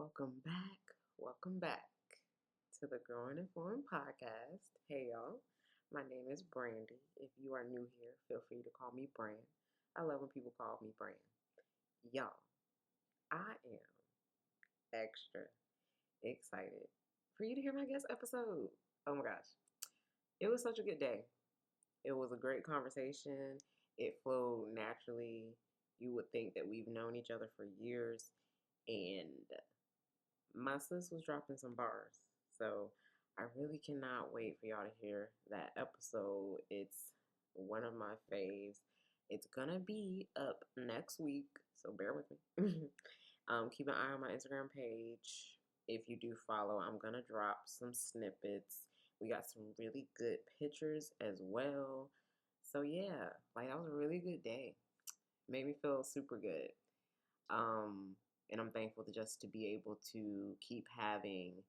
Welcome back. Welcome back to the Growing Informed podcast. Hey, y'all. My name is Brandy. If you are new here, feel free to call me Brand. I love when people call me Brand. Y'all, I am extra excited for you to hear my guest episode. Oh my gosh. It was such a good day. It was a great conversation. It flowed naturally. You would think that we've known each other for years. And my sis was dropping some bars. So I really cannot wait for y'all to hear that episode. It's one of my faves. It's gonna be up next week, so bear with me. Keep an eye on my Instagram page. If you do follow, I'm gonna drop some snippets. We got some really good pictures as well. So yeah, like that was a really good day. Made me feel super good. Um, and I'm thankful to be able to keep having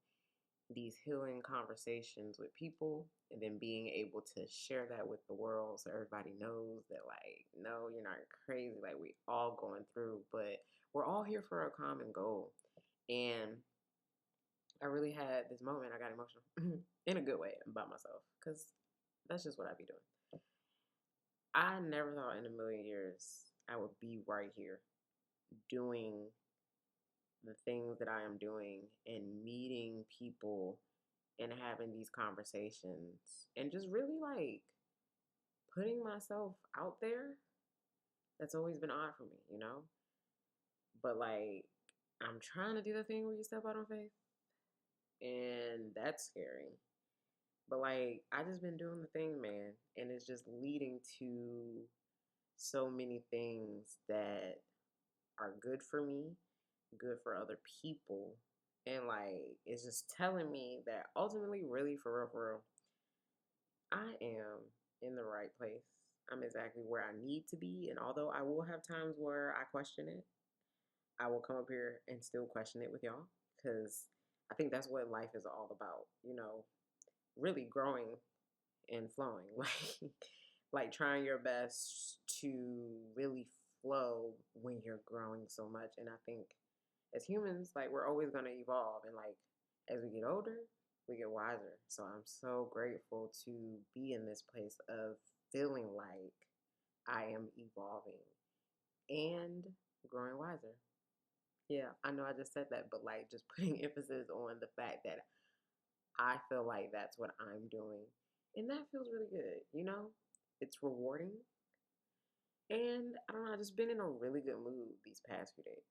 these healing conversations with people and then being able to share that with the world so everybody knows that, like, no, you're not crazy. Like, we all going through, but we're all here for a common goal. And I really had this moment. I got emotional in a good way about myself because that's just what I be doing. I never thought in a million years I would be right here doing the things that I am doing and meeting people and having these conversations and just really like putting myself out there. That's always been odd for me. But like, I'm trying to do the thing where you step out on faith, and that's scary. But like, I just been doing the thing, man, and it's just leading to so many things that are good for me, good for other people. And like, it's just telling me that ultimately, really, for real, I am in the right place. I'm exactly where I need to be. And although I will have times where I question it, I will come up here and still question it with y'all. Because I think that's what life is all about, really growing and flowing. Like trying your best to really flow when you're growing so much. And I think as humans, like we're always gonna evolve, and like as we get older, we get wiser. So I'm so grateful to be in this place of feeling like I am evolving and growing wiser. Yeah, I know I just said that, but like just putting emphasis on the fact that I feel like that's what I'm doing. And that feels really good. It's rewarding. And I don't know, I've just been in a really good mood these past few days.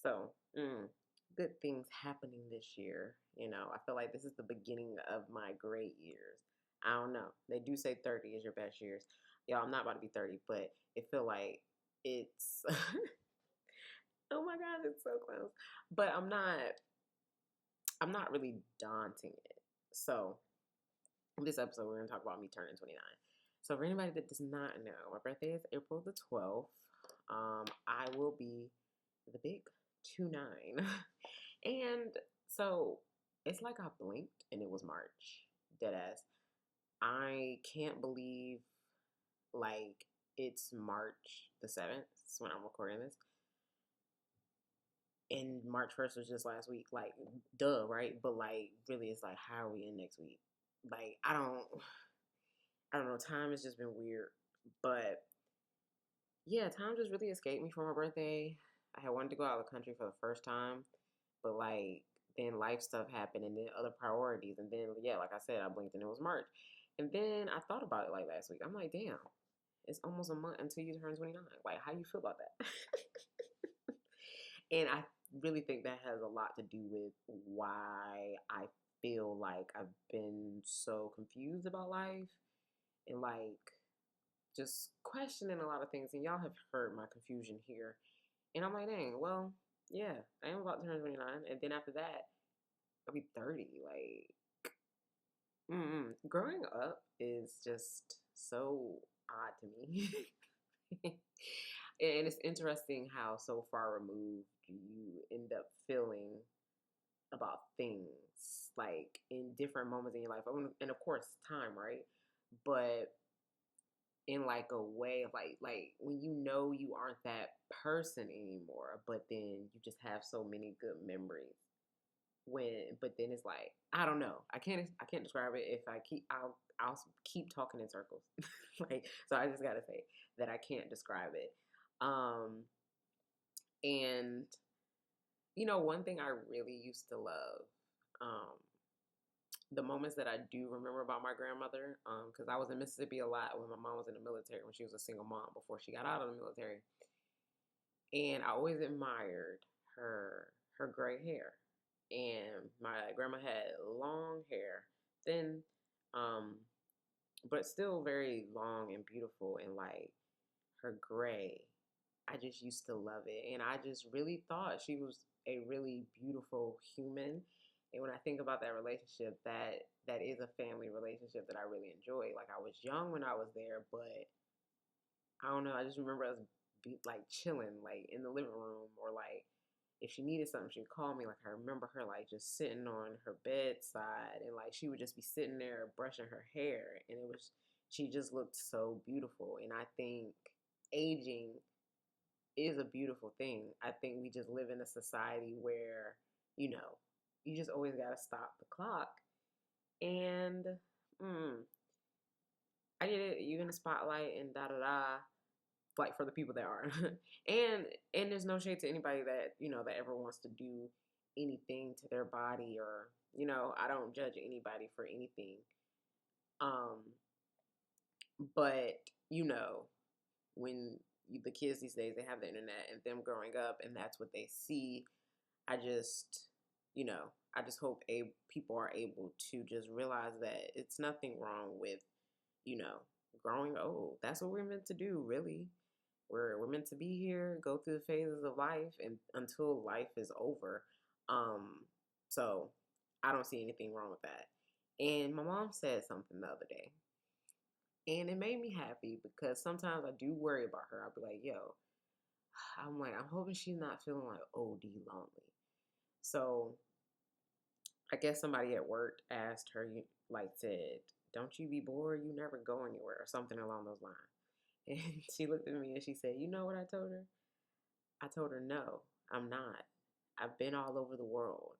So, good things happening this year. I feel like this is the beginning of my great years. I don't know. They do say 30 is your best years. Y'all, I'm not about to be 30, but it feel like it's oh my god, it's so close. But I'm not really daunting it. So, in this episode we're going to talk about me turning 29. So, for anybody that does not know, my birthday is April the 12th. I will be the big 29. And so it's like I blinked and it was March. Deadass. I can't believe like it's March the 7th. That's when I'm recording this. And March 1st was just last week. Like, duh, right? But like really it's like, how are we in next week? Like I don't know. Time has just been weird. But yeah, time just really escaped me for my birthday. I had wanted to go out of the country for the first time, but like then life stuff happened and then other priorities. And then, yeah, like I said, I blinked and it was March. And then I thought about it like last week. I'm like, damn, it's almost a month until you turn 29. Like, how you feel about that? And I really think that has a lot to do with why I feel like I've been so confused about life and like just questioning a lot of things. And y'all have heard my confusion here. And I'm like, dang, well, yeah, I am about to turn 29. And then after that, I'll be 30. Like, growing up is just so odd to me. And it's interesting how so far removed you end up feeling about things, like in different moments in your life. And of course, time, right? But in like a way of like when you aren't that person anymore, but then you just have so many good memories. But then it's like, I don't know. I can't describe it. If I'll keep talking in circles. Like, so I just gotta say that I can't describe it. Um, and one thing I really used to love, um, the moments that I do remember about my grandmother, because I was in Mississippi a lot when my mom was in the military, when she was a single mom before she got out of the military, and I always admired her gray hair. And my grandma had long hair, thin, um, but still very long and beautiful, and like her gray. I just used to love it, and I just really thought she was a really beautiful human. And when I think about that relationship, that is a family relationship that I really enjoy. Like, I was young when I was there, but I don't know. I just remember us like chilling, like in the living room, or like if she needed something, she'd call me. Like, I remember her like just sitting on her bedside, and like she would just be sitting there brushing her hair, and she just looked so beautiful. And I think aging is a beautiful thing. I think we just live in a society where, you know, you just always got to stop the clock. And I get it. You're in the spotlight and da da da. Like, for the people that are, and there's no shade to anybody that that ever wants to do anything to their body, or I don't judge anybody for anything. Um, but when the kids these days, they have the internet, and them growing up, and that's what they see. I just, I just hope people are able to just realize that it's nothing wrong with, growing old. That's what we're meant to do, really. We're meant to be here, go through the phases of life, and until life is over. So I don't see anything wrong with that. And my mom said something the other day, and it made me happy, because sometimes I do worry about her. I'll be like, yo, I'm hoping she's not feeling like OD lonely. So I guess somebody at work asked her, like, said, don't you be bored? You never go anywhere, or something along those lines. And she looked at me and she said, you know what I told her? I told her, no, I'm not. I've been all over the world.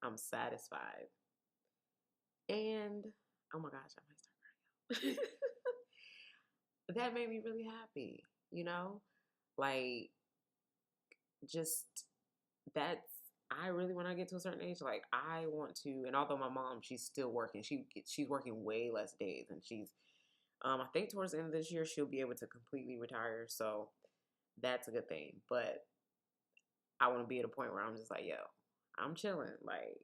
I'm satisfied. And, oh my gosh, I might start crying. That made me really happy, Like, just, that's, I really, when I get to a certain age, like, I want to, and although my mom, she's still working, she's working way less days, and I think towards the end of this year, she'll be able to completely retire, so that's a good thing. But I want to be at a point where I'm just like, yo, I'm chilling. Like,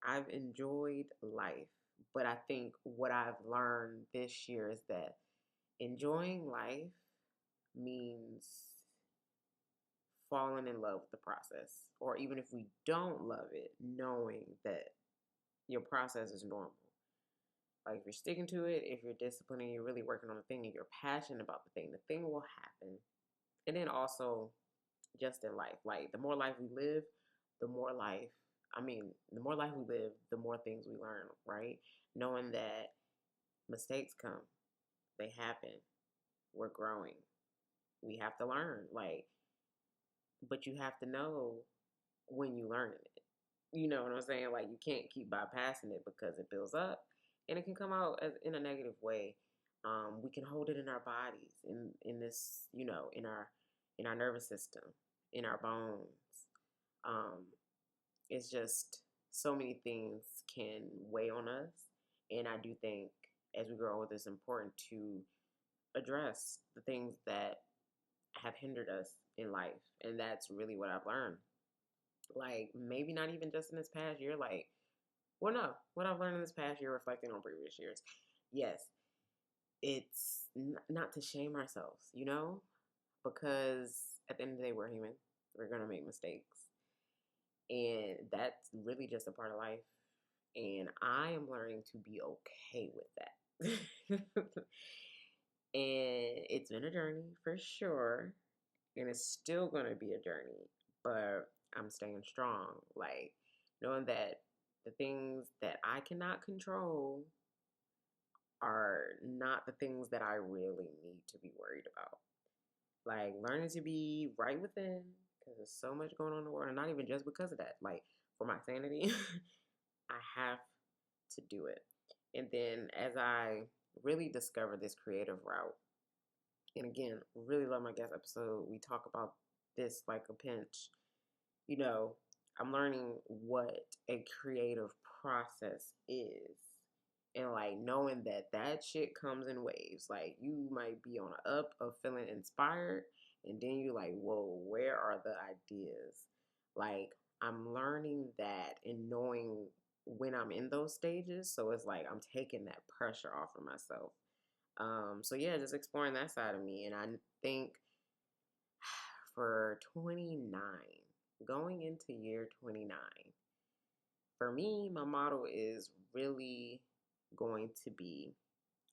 I've enjoyed life. But I think what I've learned this year is that enjoying life means falling in love with the process. Or even if we don't love it, knowing that your process is normal. Like, if you're sticking to it, if you're disciplined and you're really working on the thing and you're passionate about the thing will happen. And then also, just in life, like, the more life we live, the more life, the more life we live, the more things we learn, right? Knowing that mistakes come, they happen, we're growing, we have to learn, like, but you have to know when you learning it. You know what I'm saying? Like, you can't keep bypassing it, because it builds up and it can come out in a negative way. We can hold it in our bodies, in this, in our nervous system, in our bones. It's just so many things can weigh on us, and I do think as we grow older, it's important to address the things that have hindered us in life, and that's really what I've learned. Like, maybe not even just in this past year, like, well, no, what I've learned in this past year, reflecting on previous years, yes, it's not to shame ourselves, because at the end of the day, we're human. We're going to make mistakes. And that's really just a part of life. And I am learning to be okay with that. And it's been a journey for sure. And it's still going to be a journey. But I'm staying strong. Like, knowing that the things that I cannot control are not the things that I really need to be worried about. Like learning to be right within, because there's so much going on in the world, and not even just because of that. Like for my sanity, I have to do it. And then as I really discovered this creative route, and again, really love my guest episode. We talk about this like a pinch. You know, I'm learning what a creative process is. And like knowing that that shit comes in waves. Like you might be on an up of feeling inspired, and then you're like, whoa, where are the ideas? Like I'm learning that and knowing when I'm in those stages. So it's like I'm taking that pressure off of myself. So yeah, just exploring that side of me. And I think for 29, going into year 29, for me, my motto is really going to be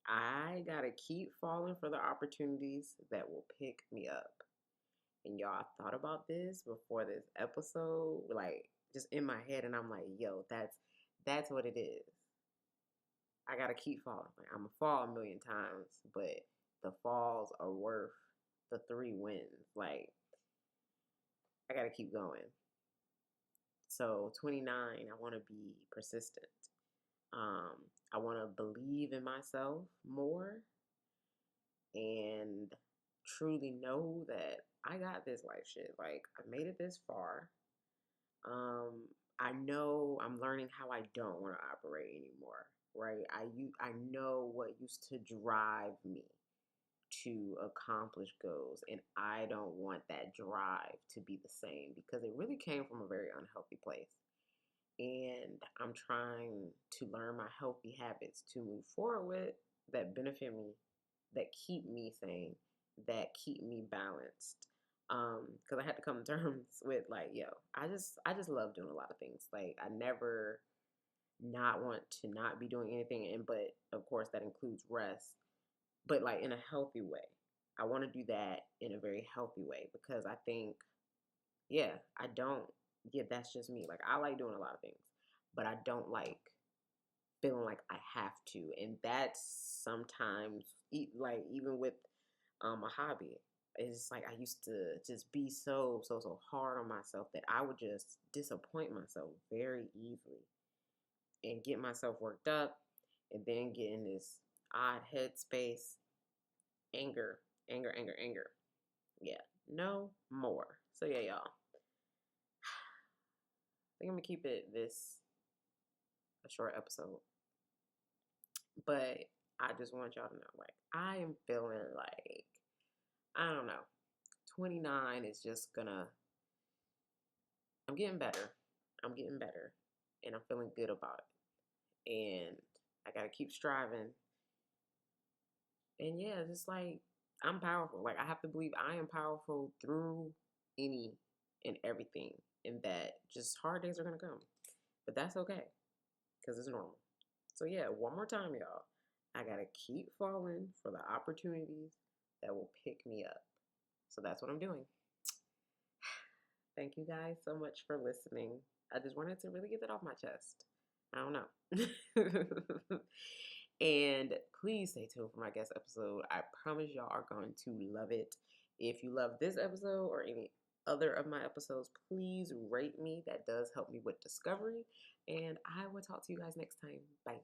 I gotta keep falling for the opportunities that will pick me up. And y'all, I thought about this before this episode, like just in my head, and I'm like, yo, that's what it is. I gotta keep falling. Like I'm gonna fall a million times, but the falls are worth the 3 wins. Like I gotta keep going. So 29, I want to be persistent. Um, I want to believe in myself more and truly know that I got this life shit. Like I made it this far. I know I'm learning how I don't want to operate anymore. Right? I know what used to drive me to accomplish goals, and I don't want that drive to be the same because it really came from a very unhealthy place. And I'm trying to learn my healthy habits to move forward with that benefit me, that keep me sane, that keep me balanced. Because I had to come to terms with like, yo, I just love doing a lot of things. Like I never not want to not be doing anything, and but of course that includes rest, but like in a healthy way. I want to do that in a very healthy way because I think, yeah, I don't, yeah, that's just me. Like, I like doing a lot of things, but I don't like feeling like I have to. And that's sometimes, like, even with a hobby, it's like I used to just be so hard on myself that I would just disappoint myself very easily and get myself worked up and then get in this odd headspace, anger, anger. Yeah, no more. So yeah, y'all. I think I'm gonna keep it this a short episode. But I just want y'all to know, like, I am feeling like, I don't know, 29 is just gonna, I'm getting better. I'm getting better. And I'm feeling good about it. And I gotta keep striving. And yeah, just like, I'm powerful. Like, I have to believe I am powerful through any and everything. And that just hard days are gonna come. But that's okay. Because it's normal. So yeah, one more time, y'all. I gotta keep falling for the opportunities that will pick me up. So that's what I'm doing. Thank you guys so much for listening. I just wanted to really get that off my chest. I don't know. And please stay tuned for my guest episode. I promise y'all are going to love it. If you love this episode or any other of my episodes, please rate me. That does help me with discovery. And I will talk to you guys next time. Bye.